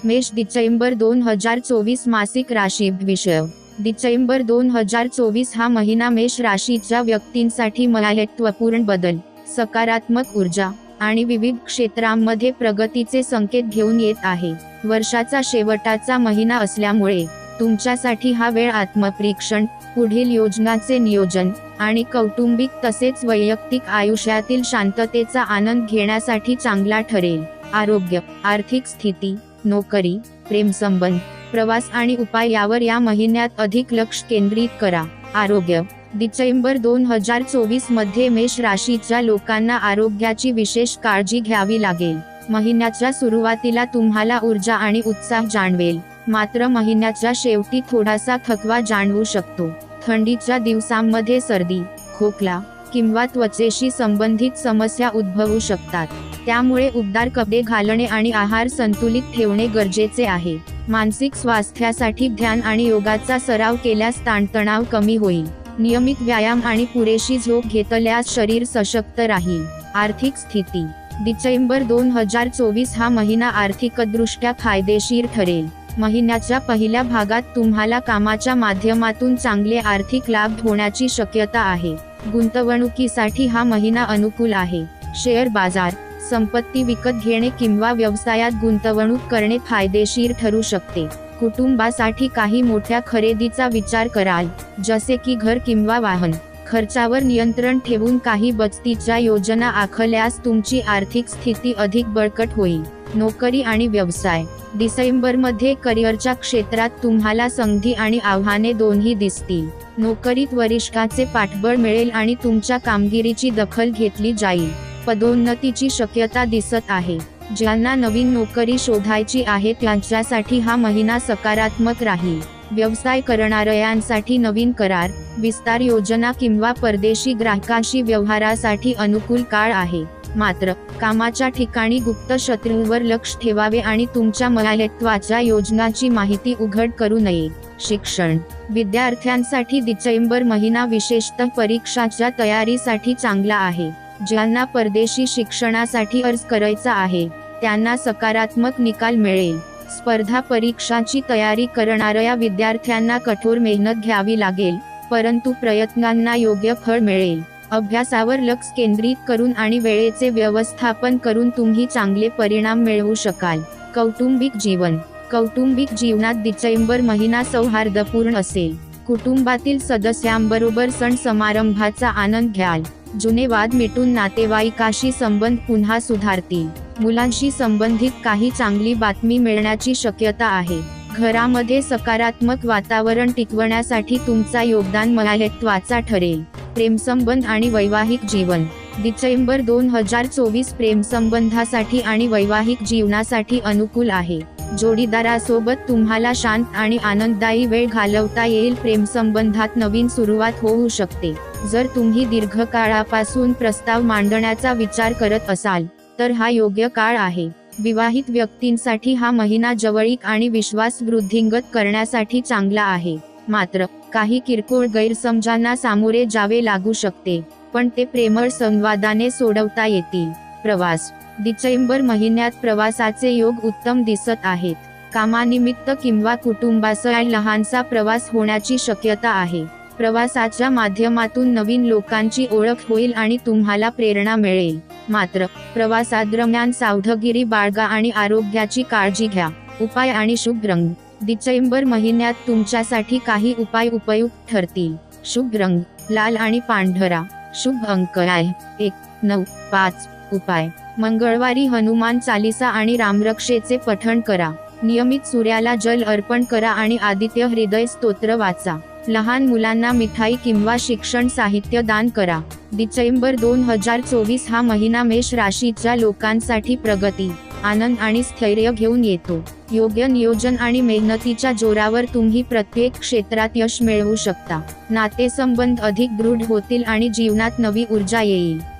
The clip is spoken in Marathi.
मेष डिसेंबर 2024 मासिक राशी विषय. डिसेंबर 2024 हा महिना मेष राशीच्या व्यक्तींसाठी महत्त्वपूर्ण बदल, सकारात्मक ऊर्जा आणि विविध क्षेत्रांमध्ये प्रगतीचे संकेत घेऊन येत आहे. वर्षाचा शेवटाचा महिना असल्यामुळे तुमच्यासाठी हा वेळ आत्मपरीक्षण, पुढील योजनांचे नियोजन आणि कौटुंबिक तसेच वैयक्तिक आयुष्यातील शांततेचा आनंद घेण्यासाठी चांगला ठरेल. आरोग्य, आर्थिक स्थिती, नोकरी, प्रेमसंबंध, प्रवास आणि उपाय यावर या महिन्यात अधिक लक्ष केंद्रित करा. आरोग्य. डिसेंबर 2024 मध्ये मेष राशीच्या लोकांना आरोग्याची विशेष काळजी घ्यावी लागेल. महिन्याच्या सुरुवातीला तुम्हाला ऊर्जा आणि उत्साह जाणवेल, मात्र महिन्याच्या शेवटी थोडासा थकवा जाणवू शकतो. थंडीच्या दिवसांमध्ये सर्दी, खोकला किंवा त्वचेशी संबंधित समस्या उद्भवू शकतात. त्यामुळे उबदार कपडे घालणे आणि आहार संतुलित ठेवणे गरजेचे आहे. मानसिक स्वास्थ्यासाठी ध्यान आणि योगाचा सराव केल्यास ताणतणाव कमी होईल. नियमित व्यायाम आणि पुरेशी झोप घेतल्यास शरीर सशक्त राहील. आर्थिक स्थिती. डिसेंबर 2024 हा महिना आर्थिकदृष्ट्या फायदेशीर ठरेल. महिन्याच्या पहिल्या भागात तुम्हाला कामाच्या माध्यमातून चांगले आर्थिक लाभ होण्याची शक्यता आहे. गुंतवणुकीसाठी हा महिना अनुकूल आहे. शेअर बाजार, संपत्ती विकत घेणे किंवा व्यवसायात गुंतवणूक करणे फायदेशीर ठरू शकते. कुटुंबासाठी काही मोठ्या खरेदीचा विचार कराल, जसे की घर किंवा वाहन. खर्चावर नियंत्रण ठेवून काही बचतीच्या योजना आखल्यास तुमची आर्थिक स्थिती अधिक बळकट होईल. नोकरी आणि व्यवसाय. डिसेंबरमध्ये करिअरच्या क्षेत्रात तुम्हाला संधी आणि आव्हाने दोन्ही दिसतील. नोकरीत वरिष्ठांचे पाठबळ मिळेल आणि तुमच्या कामगिरीची दखल घेतली जाईल. पदोन्नतीची शक्यता दिसत आहे. ज्यांना नवीन नोकरी शोधायची आहे त्यांच्यासाठी हा महिना सकारात्मक राहील. व्यवसाय करणाऱ्यांसाठी नवीन करार, विस्तार योजना किंवा परदेशी ग्राहकांशी व्यवहारासाठी अनुकूल काळ आहे. मात्र कामाच्या ठिकाणी गुप्त शत्रूंवर लक्ष ठेवावे आणि तुमच्या महत्त्वाच्या योजनांची माहिती उघड करू नये. शिक्षण. विद्यार्थ्यांसाठी डिसेंबर महिना विशेषतः परीक्षांच्या तयारीसाठी चांगला आहे. ज्यांना परदेशी शिक्षणासाठी अर्ज करायचा आहे त्यांना सकारात्मक निकाल मिळेल. स्पर्धा परीक्षांची तयारी करणाऱ्या विद्यार्थ्यांना कठोर मेहनत घ्यावी लागेल, परंतु प्रयत्नांना योग्य फळ मिळेल. अभ्यासावर लक्ष केंद्रित करून आणि वेळेचे व्यवस्थापन करून तुम्ही चांगले परिणाम मिळवू शकाल. कौटुंबिक जीवन. कौटुंबिक जीवनात डिसेंबर महिना सौहार्दपूर्ण असेल. कुटुंबातील सदस्यांबरोबर सण समारंभाचा आनंद घ्याल. जुने वाद मिटून नातेवाईकाशी संबंध पुन्हा सुधारतील. मुलांशी संबंधित काही चांगली बातमी मिळण्याची शक्यता आहे. घरामध्ये सकारात्मक वातावरण टिकवण्यासाठी तुमचा योगदान महत्त्वाचा ठरेल. प्रेमसंबंध आणि वैवाहिक जीवन. डिसेंबर 2024 प्रेमसंबंधासाठी आणि वैवाहिक जीवनासाठी अनुकूल आहे. जोडीदारासोबत तुम्हाला शांत आणि आनंददायी वेळ घालवता येईल. प्रेमसंबंधात नवीन सुरुवात होऊ शकते. जर तुम्ही दीर्घकाळापासून प्रस्ताव मांडण्याचा विचार करत असाल तर हा योग्य काळ आहे. विवाहित व्यक्तींसाठी हा महिना जवळीक आणि विश्वास वृद्धिंगत करण्यासाठी चांगला आहे. मात्र काही किरकोळ गैरसमजांना सामोरे जावे लागू शकते, पण ते प्रेमळ संवादाने सोडवता येतील. प्रवास. डिसेंबर महिन्यात प्रवासाचे योग उत्तम दिसत आहेत. कामानिमित्त किंवा कुटुंबासह लहानसा प्रवास होण्याची शक्यता आहे. प्रवासाच्या माध्यमातून नवीन लोकांची ओळख होईल आणि तुम्हाला प्रेरणा मिळेल. मात्र प्रवासादरम्यान सावधगिरी बाळगा आणि आरोग्याची काळजी घ्या. उपाय आणि शुभ रंग. डिसेंबर महिन्यात तुमच्यासाठी काही उपाय उपयुक्त ठरतील. शुभ रंग लाल आणि पांढरा. शुभ अंक आहे 1, 9, 5. उपाय. मंगळवारी हनुमान चालीसा आणि रामरक्षेचे पठण करा. नियमित सूर्याला जल अर्पण करा आणि आदित्य हृदय स्तोत्र वाचा. लहान मुलांना मिठाई किंवा शिक्षण साहित्य दान करा. डिसेंबर 2024 हा महिना मेष राशीच्या लोकांसाठी प्रगती, आनंद आणि स्थैर्य घेऊन येतो. योग्य नियोजन आणि मेहनतीच्या जोरावर तुम्ही प्रत्येक क्षेत्रात यश मिळवू शकता. नातेसंबंध अधिक दृढ होतील आणि जीवनात नवी ऊर्जा येईल.